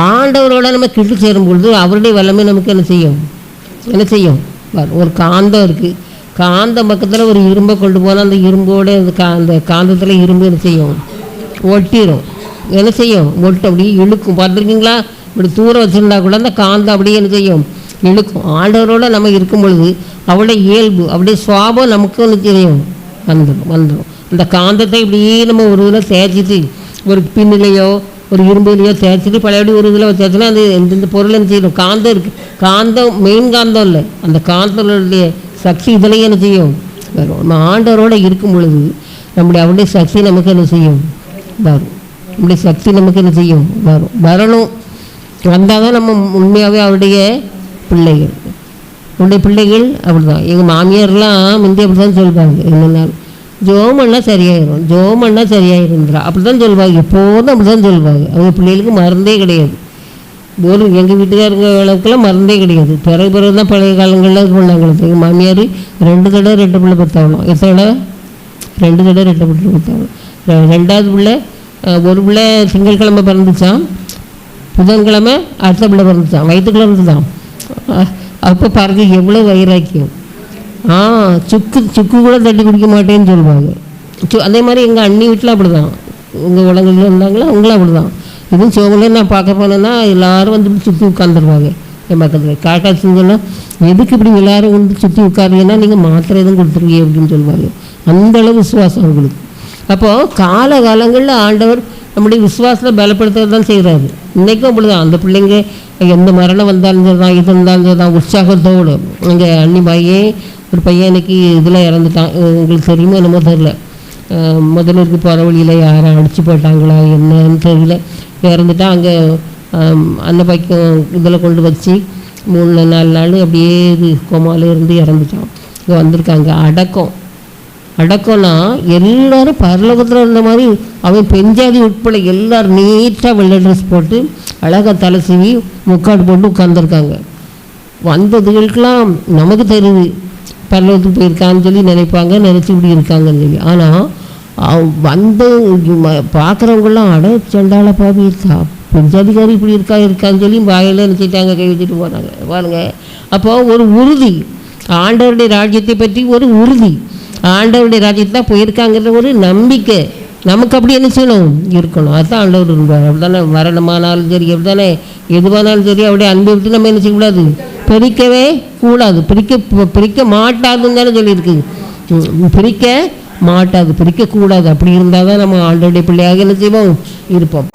ஆண்டவரோட நம்ம கிட்டு சேரும் பொழுது அவருடைய வல்லமை நமக்கு என்ன செய்யும் ஒரு காந்தம் இருக்குது. காந்தம் பக்கத்தில் ஒரு இரும்பை கொண்டு போனால் அந்த இரும்போடு அந்த காந்தத்தில் இரும்பு என்ன செய்யும், ஒட்டிடும். என்ன செய்யும், ஒட்டு அப்படியே இழுக்கும். பார்த்துருக்கீங்களா? இப்படி தூரம் வச்சுருந்தா கூட அந்த காந்தம் அப்படியே என்ன செய்யும், இழுக்கும். ஆண்டவரோடு நம்ம இருக்கும் பொழுது அவருடைய இயல்பு அவருடைய சுவாபம் நமக்கு ஒன்று தெரியும், வந்துடும். அந்த காந்தத்தை இப்படியே நம்ம ஒரு இதில் தேய்ச்சிட்டு ஒரு பின்னிலையோ ஒரு இரும்புலையோ தேய்ச்சிட்டு பழையபடி ஒரு இதில் தேய்ச்சினா அந்த இந்த பொருள் என்ன செய்யணும், காந்தம் இருக்குது. காந்தம் மெயின் காந்தம் இல்லை, அந்த காந்தனுடைய சக்தி இதுலேயே என்ன செய்யும் வரும். நம்ம ஆண்டவரோடு இருக்கும் பொழுது அவருடைய சக்தி நமக்கு என்ன செய்யும் வரும். நம்முடைய சக்தி நமக்கு என்ன செய்யும் வரணும். வந்தால் தான் நம்ம உண்மையாகவே அவருடைய பிள்ளைகள். அவருடைய பிள்ளைகள் அப்படி தான். எங்கள் மாமியார்லாம் முந்தி அப்படி தான் சொல்லுவாங்க, என்னன்னாலும் ஜோமன்னா சரியாயிருந்தா அப்படி தான் சொல்லுவாங்க. எப்போதும் அப்படி தான் சொல்லுவாங்க. அவங்க பிள்ளைகளுக்கு மருந்தே கிடையாது. ஒரு எங்கள் வீட்டுக்காரங்க அளவுக்குலாம் மருந்தே கிடையாது. பிறகு தான் பழைய காலங்களில் இது பண்ணாங்க. எங்கள் மாமியார் 2 தடவை 2 பிள்ளை பெற்றாவணும். எத்தனை 2 தடவை 2 பிள்ளை பெற்றாவணும். 2வது பிள்ளை ஒரு பிள்ளை திங்கட்கிழமை பிறந்துச்சான், புதன்கிழமை அடுத்த பிள்ளை பிறந்துச்சான், வயிற்றுக்குள்ள இருந்துதான். அப்போ பாருங்க எவ்வளோ வைராக்கியம். சுக்கு கூட தட்டி குடிக்க மாட்டேன்னு சொல்லுவாங்க. அதே மாதிரி எங்கள் அண்ணி வீட்டில் அப்படி தான். உங்கள் உலகத்தில் இருந்தாங்களோ அவங்களும் அப்படி தான். இதுவும் சோகலே நான் பார்க்க போனேன்னா எல்லோரும் வந்து இப்படி சுற்றி உட்காந்துருவாங்க. என் பக்கத்தில் காக்கா செஞ்சோன்னா எதுக்கு இப்படி எல்லோரும் வந்து சுற்றி உட்காருங்கன்னா நீங்கள் மாத்திரை எதுவும் கொடுத்துருவீங்க அப்படின்னு சொல்லுவாங்க. அந்தளவு விசுவாசம் அவங்களுக்கு. அப்போது காலங்களில் ஆண்டவர் நம்முடைய விசுவாசத்தை பலப்படுத்துறது தான் செய்கிறாரு. இன்றைக்கும் அப்படி தான். அந்த பிள்ளைங்க எந்த மரணம் வந்தாலும் சரி தான், இது இருந்தாலும் சரி தான், உற்சாகத்தோடு. எங்கள் அண்ணி ஒரு பையன் இன்னைக்கு இதில் இறந்துட்டான். உங்களுக்கு தெரியுமோ என்னமோ தெரியல. முதலூருக்கு போகிற வழியில் யாரும் அடித்து போட்டாங்களா என்னன்னு தெரியல, இறந்துட்டான். அங்கே அந்த பையன் இதில் கொண்டு வச்சு 3-4 நாள் அப்படியே இது கோமாவில் இருந்து இறந்துட்டான். இங்கே வந்திருக்காங்க. அடக்கம்னா எல்லோரும் பரலோகத்தில் இருந்த மாதிரி அவன் பெஞ்சாதி உட்பட எல்லோரும் நீட்டாக வெள்ளை ட்ரெஸ் போட்டு அழகாக தலை சீவி முக்காடு போட்டு உட்காந்துருக்காங்க. வந்ததுகளுக்கெல்லாம் நமக்கு தெரியுது பரலோகத்துக்கு போயிருக்கான்னு சொல்லி நினச்சி இப்படி இருக்காங்கன்னு சொல்லி. ஆனால் வந்து பார்க்குறவங்களாம் செண்டால பாவி இருக்கா, பெஞ்சாதிகாரி இப்படி இருக்கான்னு சொல்லி வாயில் நினச்சிட்டாங்க, கை வச்சுட்டு போனாங்க பாருங்க. அப்போது ஒரு உறுதி, ஆண்டவருடைய ராஜ்யத்தை பற்றி ஒரு உறுதி, ஆண்டவருடைய ராஜ்யத்தை தான் போயிருக்காங்கிற ஒரு நம்பிக்கை நமக்கு அப்படி என்ன செய்யணும் இருக்கணும். அதுதான் ஆண்டவர் இருந்தார். அப்படி தானே மரணமானாலும் சரி, அப்படி தானே எதுவானாலும் சரி அவருடைய அன்பை விட்டு நம்ம என்ன செய்யக்கூடாது, பிரிக்கவே கூடாது. பிரிக்க மாட்டாதுன்னு தானே சொல்லியிருக்கு. பிரிக்க மாட்டாது, பிரிக்கக்கூடாது. அப்படி இருந்தால் தான் நம்ம ஆண்டவருடைய பிள்ளையாக என்ன செய்வோம் இருப்போம்.